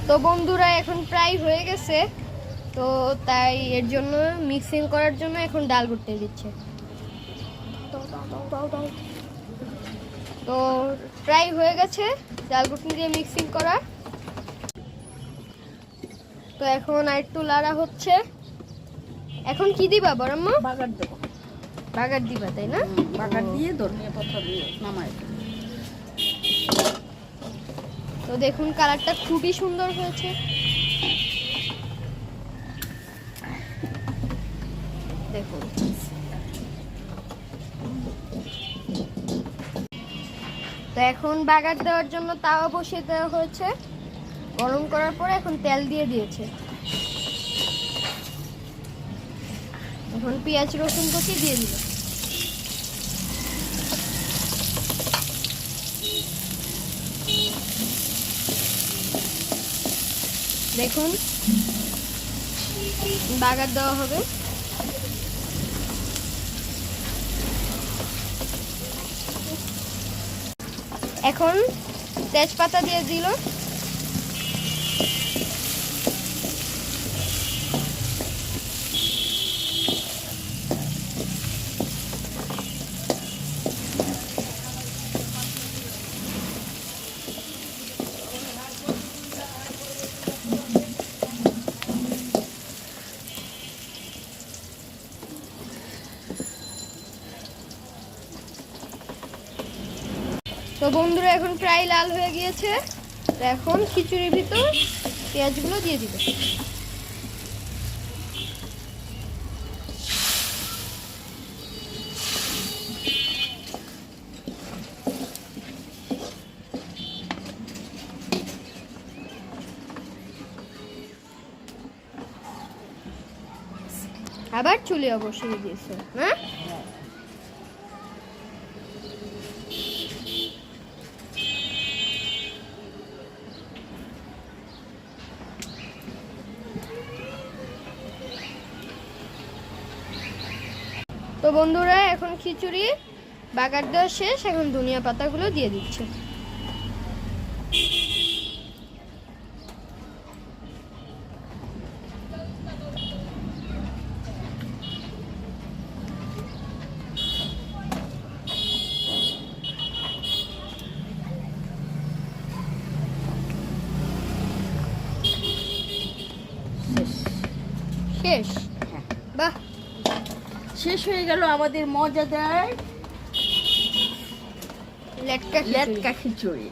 তো বন্ধুরা এখন প্রায় হয়ে গেছে, তো তাই এর জন্য মিক্সিং করার জন্য এখন ডাল করতে দিচ্ছে। তো প্রায় হয়ে গেছে ডাল ঘুটনি দিয়ে মিক্সিং করা। তো এখন আর একটু লাড়া হচ্ছে। এখন কি দিবা বড়ম্মা? বাগার দেবো। বাগার দিবা তাই না? বাগার দিয়ে ধনিয়া পাতা দিয়ে নামাই। তো দেখুন কালারটা খুবই সুন্দর হয়েছে। দেখুন তো এখন বাগার দেওয়ার জন্য তাওয়া বসিয়ে দেওয়া হয়েছে। গরম করার পরে এখন তেল দিয়ে দিয়েছে। এখন পেঁয়াজ রসুন কুচি দিয়ে দিল। দেখুন বাগার দেওয়া হবে। এখন তেজপাতা দিয়ে দিল। তো বন্ধুরা এখন প্রায় লাল হয়ে গিয়েছে। তো এখন খিচুড়ির ভিতর পেঁয়াজগুলো দিয়ে দিবে। আবার চুলে বসিয়ে দিয়েছে না? তো বন্ধুরা এখন খিচুড়ি বাগার দেওয়া শেষ। এখন ধনিয়া পাতাগুলো দিয়ে দিচ্ছে। শেষ? বাহ, শেষ হয়ে গেল আমাদের মজাদার লেটকা লেটকা খিচুড়ি।